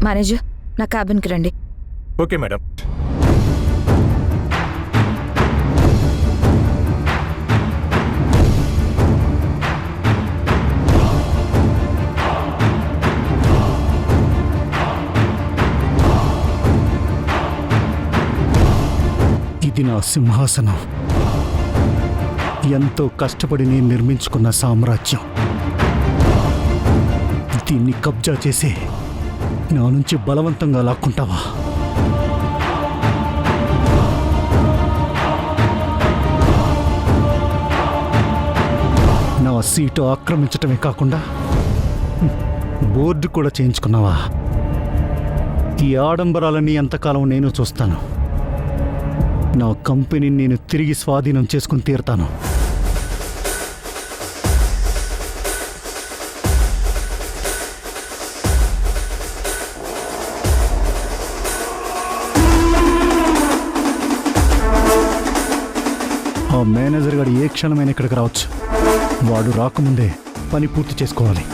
మేనేజర్, నా క్యాబిన్కి రండి. Okay madam. ఇది నా సింహాసనం. ఎంతో కష్టపడి నేను నిర్మించుకున్న సామ్రాజ్యం. దీన్ని కబ్జా చేసి నా నుంచి బలవంతంగా లాక్కుంటావా? నా సీటు ఆక్రమించటమే కాకుండా బోర్డు కూడా చేయించుకున్నావా? ఈ ఆడంబరాలన్నీ ఎంతకాలం నేను చూస్తాను. నా కంపెనీని నేను తిరిగి స్వాధీనం చేసుకుని తీరుతాను. ఆ మేనేజర్ గారు ఏ క్షణమైనా ఇక్కడికి రావచ్చు. వాడు రాకముందే పని పూర్తి చేసుకోవాలి.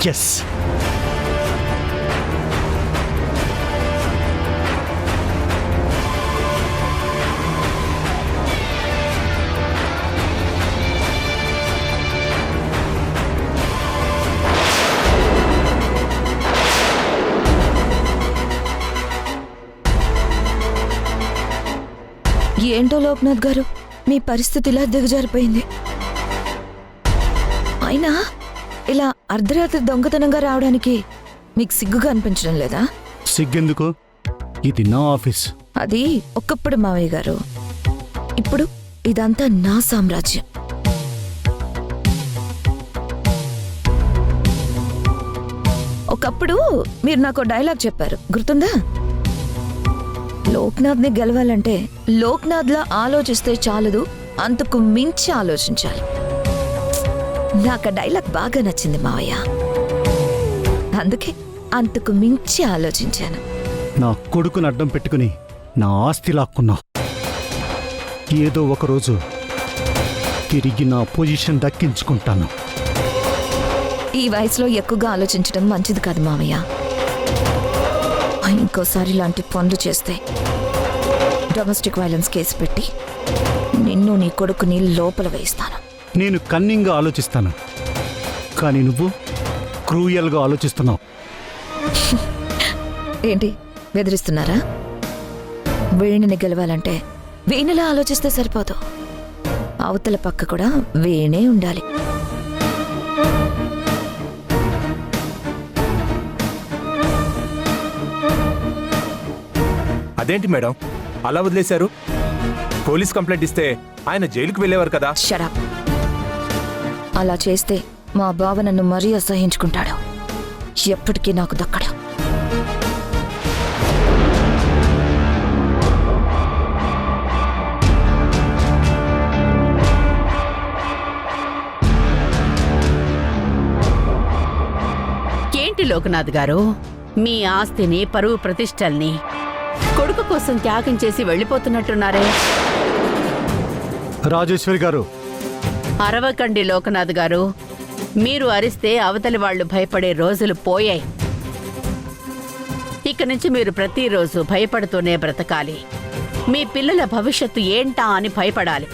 Yes. ఏంటో లోక్నాథ్ గారు, మీ పరిస్థితి ఇలా దిగజారిపోయింది. అయినా ఇలా అర్ధరాత్రి దొంగతనంగా రావడానికి మీకు సిగ్గుగా అనిపించడం లేదా? సిగ్గెందుకు? ఇది నా ఆఫీస్. అది ఒకప్పుడు మావయ్య గారు, ఇప్పుడు ఇదంతా నా సామ్రాజ్యం. ఒకప్పుడు మీరు నాకు డైలాగ్ చెప్పారు, గుర్తుందా? లోక్నాథ్ని గెలవాలంటే లోక్నాథ్లా ఆలోచిస్తే చాలదు, అంతకు మించి ఆలోచించాలి. నాకు ఆ డైలాగ్ బాగా నచ్చింది మావయ్య. అందుకే అంతకు మించి ఆలోచించాను. నా కొడుకుని అడ్డం పెట్టుకుని నా ఆస్తి లాక్కున్నావు. ఏదో ఒకరోజు తిరిగి నా పొజిషన్ దక్కించుకుంటాను. ఈ వయసులో ఎక్కువగా ఆలోచించడం మంచిది కాదు మావయ్య. ఇంకోసారి ఇలాంటి పనులు చేస్తే డొమెస్టిక్ వైలెన్స్ కేసు పెట్టి నిన్ను నీ కొడుకుని లోపల వేయిస్తాను. నేను కన్నింగ్గా ఆలోచిస్తాను, కానీ నువ్వు క్రూయల్గా ఆలోచిస్తున్నావు. ఏంటి బెదిరిస్తున్నారా? వీణిని గెలవాలంటే వీణిలా ఆలోచిస్తే సరిపోదు, అవతల పక్క కూడా వీణే ఉండాలి. అదేంటి మేడం అలా వదిలేశారు? పోలీస్ కంప్లైంట్ ఇస్తే ఆయన జైలుకు వెళ్ళేవారు కదా. షడప్. అలా చేస్తే మా బావ నన్ను మరీ అసహించుకుంటాడు. ఎప్పటికీ నాకు దక్కడు. ఏంటి లోకనాథ్ గారు, మీ ఆస్తిని పరువు ప్రతిష్టల్ని కొడుకు కోసం త్యాగం చేసి వెళ్ళిపోతున్నట్టున్నారే. రాజేశ్వరి గారు, అరవకండి లోకనాథ్ గారు. మీరు అరిస్తే అవతలి వాళ్ళు భయపడే రోజులు పోయాయి. ఇక నుంచి మీరు ప్రతిరోజు భయపడుతూనే బ్రతకాలి. మీ పిల్లల భవిష్యత్తు ఏంటా అని భయపడాలి.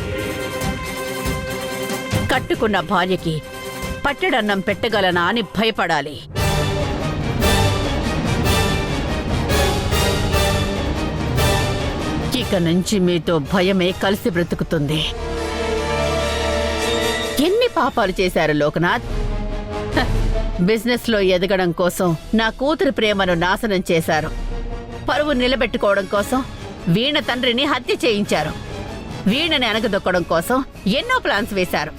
కట్టుకున్న భార్యకి పట్టెడన్నం పెట్టగలనా అని భయపడాలి. ఇక నుంచి మీతో భయమే కలిసి బ్రతుకుతుంది. ఎన్ని పాపాలు చేశారు లోకనాథ్? బిజినెస్ లో ఎదగడం కోసం నా కూతురి ప్రేమను నాశనం చేశారు. పరువు నిలబెట్టుకోవడం కోసం వీణ తండ్రిని హత్య చేయించారు. వీణని అనగదొక్కడం కోసం ఎన్నో ప్లాన్స్ వేశారు.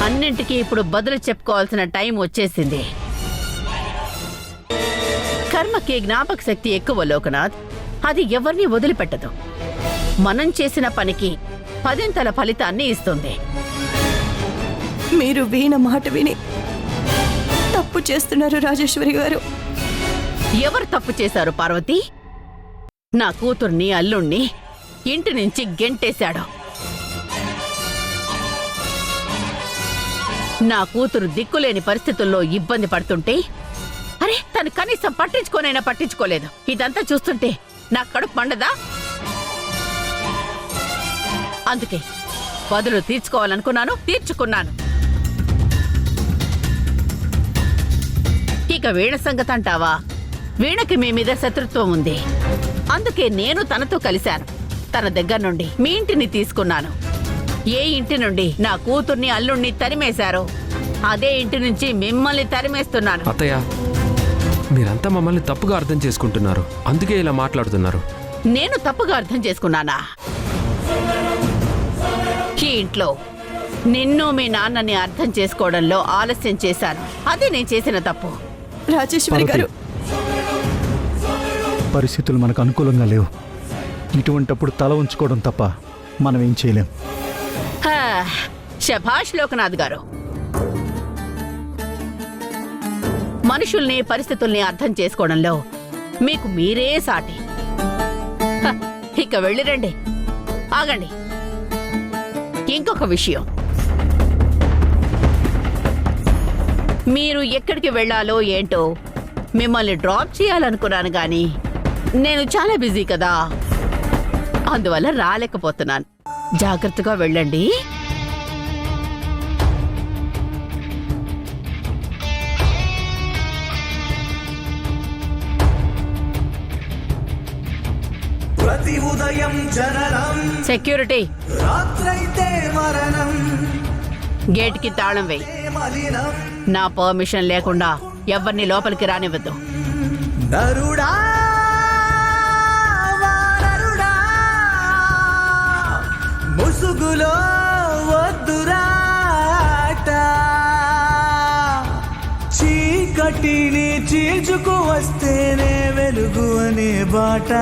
అన్నింటికీ ఇప్పుడు బదులు చెప్పుకోవాల్సిన టైం వచ్చేసింది. కర్మకి జ్ఞాపక శక్తి ఎక్కువ లోకనాథ్. అది ఎవరిని వదిలిపెట్టదు. మనం చేసిన పనికి 10 ఫలితాన్ని ఇస్తుంది. మీరు వీణ మాట విని తప్పు చేస్తున్నారు రాజేశ్వరి గారు. ఎవరు తప్పు చేశారు పార్వతి? నా కూతుర్ని అల్లుణ్ణి ఇంటి నుంచి గెంటేశాడు. నా కూతురు దిక్కులేని పరిస్థితుల్లో ఇబ్బంది పడుతుంటే అరే తను కనీసం పట్టించుకోలేదు. ఇదంతా చూస్తుంటే నా కడుపు మండదా? అందుకే బదులు తీర్చుకోవాలనుకున్నాను, తీర్చుకున్నాను. ఇక వీణ సంగతి అంటావా? వీణకి మీ మీద శత్రుత్వం ఉంది. అందుకే నేను తనతో కలిశాను. తన దగ్గర నుండి మీ ఇంటిని తీసుకున్నాను. ఏ ఇంటి నుండి నా కూతుర్ని అల్లుణ్ణి తరిమేశారో అదే ఇంటి నుంచి మిమ్మల్ని తరిమేస్తున్నాను. అత్తయ్య, మీరంతా మమ్మల్ని తప్పుగా అర్థం చేసుకుంటున్నారు. అందుకే ఇలా మాట్లాడుతున్నారు. నేను తప్పుగా అర్థం చేసుకున్నానా? ఈ ఇంట్లో నిన్ను మీ నాన్నని అర్థం చేసుకోవడంలో ఆలస్యం చేశాను. అదే నేను చేసిన తప్పు. రాజేశ్వరి గారు, పరిస్థితులు మనకు అనుకూలంగా లేవు. ఇటువంటప్పుడు తల ఉంచుకోవడం తప్ప మనం ఏం చేయలేం. శభాష్ లోకనాథ్ గారు. మనుషుల్ని పరిస్థితుల్ని అర్థం చేసుకోవడంలో మీకు మీరే సాటి. ఇక వెళ్ళిరండి. ఆగండి. ఇంకొక విషయం, మీరు ఎక్కడికి వెళ్ళాలో ఏంటో మిమ్మల్ని డ్రాప్ చేయాలనుకున్నాను గాని నేను చాలా బిజీ కదా, అందువల్ల రాలేకపోతున్నాను. జాగ్రత్తగా వెళ్ళండి. ప్రతి ఉదయం జననం, సెక్యూరిటీ రాత్రైతే మరణం, గేట్ కి తాళం వేయి. మలినం. నా పర్మిషన్ లేకుండా ఎవరిని లోపలికి రానివ్వద్దు. నరుడా వానరుడా, ముసుగులో వద్దురాట, చీకటిని చీల్చుకు వస్తేనే వెలుగు అనే బాట.